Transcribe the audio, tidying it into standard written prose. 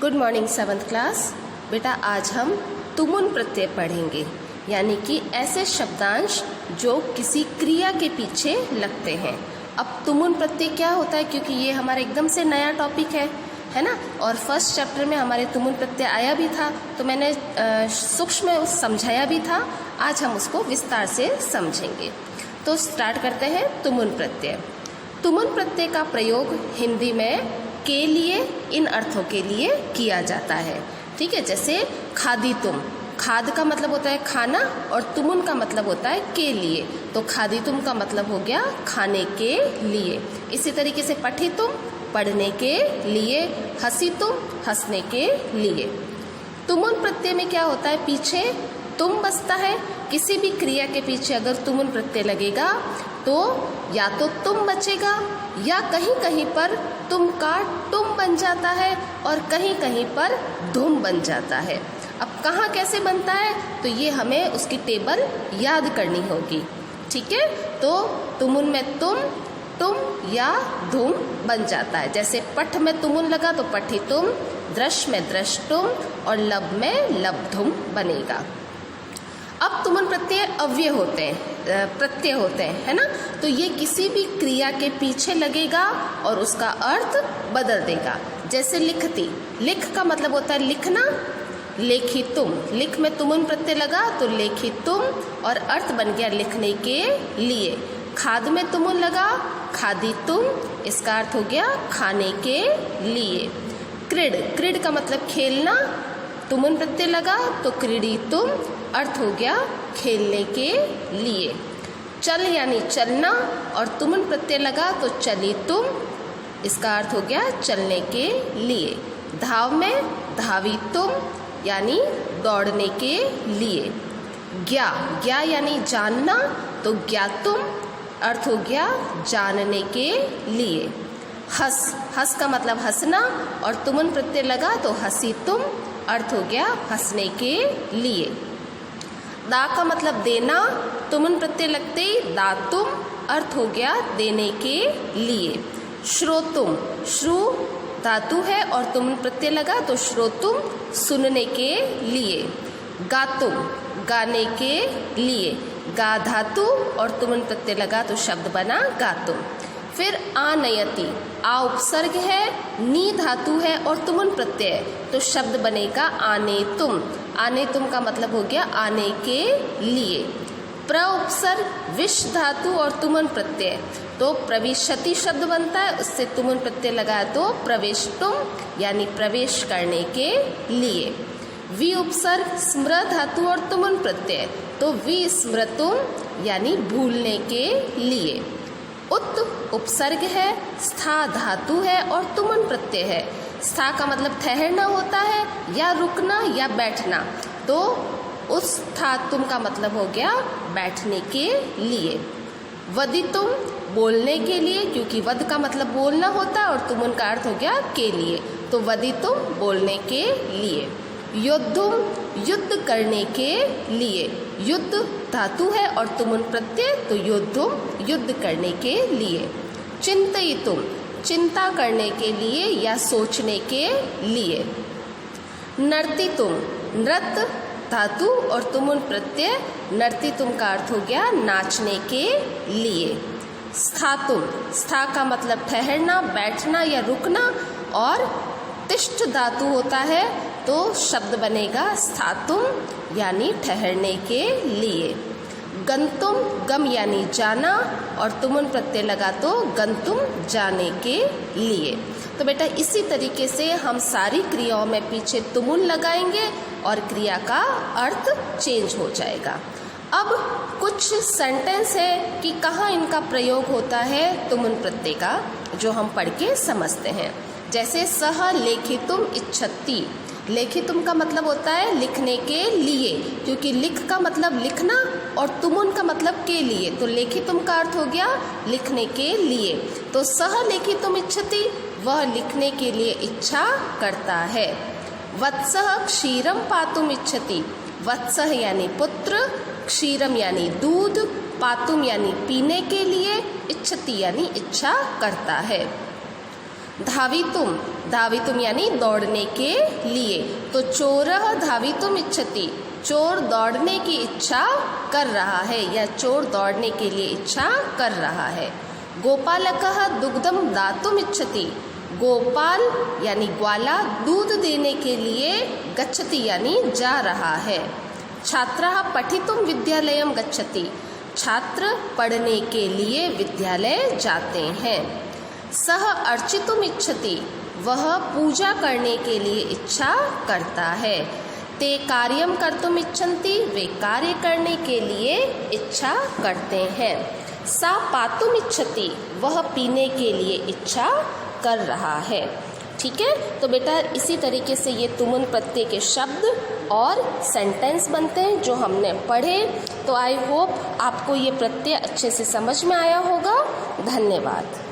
Good morning seventh class. बेटा आज हम तुमुन प्रत्यय पढ़ेंगे, यानी कि ऐसे शब्दांश जो किसी क्रिया के पीछे लगते हैं। अब तुमुन प्रत्यय क्या होता है, क्योंकि ये हमारा एकदम से नया टॉपिक है ना, और फर्स्ट चैप्टर में हमारे तुमुन प्रत्यय आया भी था, तो मैंने सूक्ष्म समझाया भी था। आज हम उसको विस्तार से समझेंगे। तो स्टार्ट करते हैं तुमुन प्रत्यय। तुमुन प्रत्यय का प्रयोग हिंदी में के लिए, इन अर्थों के लिए किया जाता है। ठीक है, जैसे खादी तुम, खाद का मतलब होता है खाना और तुमुन का मतलब होता है के लिए, तो खादी तुम का मतलब हो गया खाने के लिए। इसी तरीके से पढ़ी तुम, पढ़ने के लिए, हंसी तुम, हंसने के लिए। तुमुन प्रत्यय में क्या होता है, पीछे तुम बसता है। किसी भी क्रिया के पीछे अगर तुमुन प्रत्यय लगेगा तो या तो तुम बचेगा या कहीं कहीं पर तुम का तुम बन जाता है और कहीं कहीं पर धुम बन जाता है। अब कहाँ कैसे बनता है, तो ये हमें उसकी टेबल याद करनी होगी। ठीक है, तो तुमुन में तुम या धुम बन जाता है। जैसे पठ में तुमुन लगा तो पठी तुम, दृश में दृश तुम और लब में लब धुम बनेगा। अब तुमुन प्रत्यय अव्यय होते हैं, प्रत्यय होते हैं, है ना, तो ये किसी भी क्रिया के पीछे लगेगा और उसका अर्थ बदल देगा। जैसे लिखती, लिख का मतलब होता है लिखना, लेखी तुम, लिख में तुमुन प्रत्यय लगा तो लेखी तुम और अर्थ बन गया लिखने के लिए। खाद में तुमुन लगा, खादी तुम, इसका अर्थ हो गया खाने के लिए। क्रीड, क्रीड का मतलब खेलना, तुमुन प्रत्यय लगा तो क्रीडी तुम, अर्थ हो गया खेलने के लिए। चल यानी चलना और तुमुन प्रत्यय लगा तो चली तुम, इसका अर्थ हो गया चलने के लिए। धाव में धावी तुम यानी दौड़ने के लिए। ज्ञा, ज्ञा यानी जानना तो ज्ञा तुम, अर्थ हो गया जानने के लिए। हंस, हंस का मतलब हंसना और तुमुन प्रत्यय लगा तो हंसी तुम, अर्थ हो गया हंसने के लिए। दा का मतलब देना, तुमुन प्रत्यय लगते ही दातुम, अर्थ हो गया देने के लिए। श्रोतुम, श्रु धातु है और तुमुन प्रत्यय लगा तो श्रोतुम, सुनने के लिए। गातुम, गाने के लिए। गा धातु और तुमुन प्रत्यय लगा तो शब्द बना गातुम। फिर आनयति, आ उपसर्ग है, नी धातु है और तुमुन प्रत्यय, तो शब्द बनेगा आने तुम। आने तुम का मतलब हो गया आने के लिए। प्र उपसर्ग, विश धातु और तुमुन प्रत्यय, तो प्रविशति शब्द बनता है, उससे तुमुन प्रत्यय लगाया तो प्रवेशतुम यानी प्रवेश करने के लिए। वि उपसर्ग, स्मृ धातु और तुमुन प्रत्यय, तो विस्मृतुम यानी भूलने के लिए। उत उपसर्ग है, स्था धातु है और तुमुन प्रत्यय है। स्था का मतलब ठहरना होता है या रुकना या बैठना, तो उस स्था तुम का मतलब हो गया बैठने के लिए। वदितुम, बोलने के लिए, क्योंकि वद का मतलब बोलना होता है और तुमुन का अर्थ हो गया के लिए, तो वदितुम बोलने के लिए। योद्धुम, युद्ध करने के लिए, युद्ध धातु है और तुमुन प्रत्यय, तो योद्धुम युद्ध करने के लिए। चिंतयितुम, चिंता करने के लिए या सोचने के लिए। नर्तितुम, नृत्य धातु और तुमुन प्रत्यय, नर्तितुम का अर्थ हो गया नाचने के लिए। स्थातुम, स्था का मतलब ठहरना, बैठना या रुकना और तिष्ठ धातु होता है, तो शब्द बनेगा स्थातुम यानी ठहरने के लिए। गंतुम, गम यानी जाना और तुमुन प्रत्यय लगा तो गंतुम जाने के लिए। तो बेटा इसी तरीके से हम सारी क्रियाओं में पीछे तुमुन लगाएंगे और क्रिया का अर्थ चेंज हो जाएगा। अब कुछ सेंटेंस है कि कहाँ इनका प्रयोग होता है तुमुन प्रत्यय का, जो हम पढ़ के समझते हैं। जैसे सह लेखितुम इच्छति, लेखितुम का मतलब होता है लिखने के लिए, क्योंकि लिख का मतलब लिखना और तुमुन का मतलब के लिए, तो लेखितुम का अर्थ हो गया लिखने के लिए। तो सह लेखितुम इच्छति, वह लिखने के लिए इच्छा करता है। वत्सः क्षीरम पातुम इच्छति, वत्सः यानी पुत्र, क्षीरम यानी दूध, पातुम यानी पीने के लिए, इच्छति यानी इच्छा करता है। धावितुम, धावितुम यानी दौड़ने के लिए। तो चोरः धावितुम इच्छति, चोर दौड़ने की इच्छा कर रहा है या चोर दौड़ने के लिए इच्छा कर रहा है। गोपालकः दुग्धम दातुम इच्छति, गोपाल यानी ग्वाला दूध देने के लिए गच्छति यानी जा रहा है। छात्रः पठितुम विद्यालयम गच्छति, छात्र पढ़ने के लिए विद्यालय जाते हैं। सः अर्चितुम इच्छति, वह पूजा करने के लिए इच्छा करता है। ते कार्यम कर्तुम इच्छन्ति, वे कार्य करने के लिए इच्छा करते हैं। सा पातुम इच्छति, वह पीने के लिए इच्छा कर रहा है। ठीक है, तो बेटा इसी तरीके से ये तुमुन प्रत्यय के शब्द और सेंटेंस बनते हैं जो हमने पढ़े। तो आई होप आपको ये प्रत्यय अच्छे से समझ में आया होगा। धन्यवाद।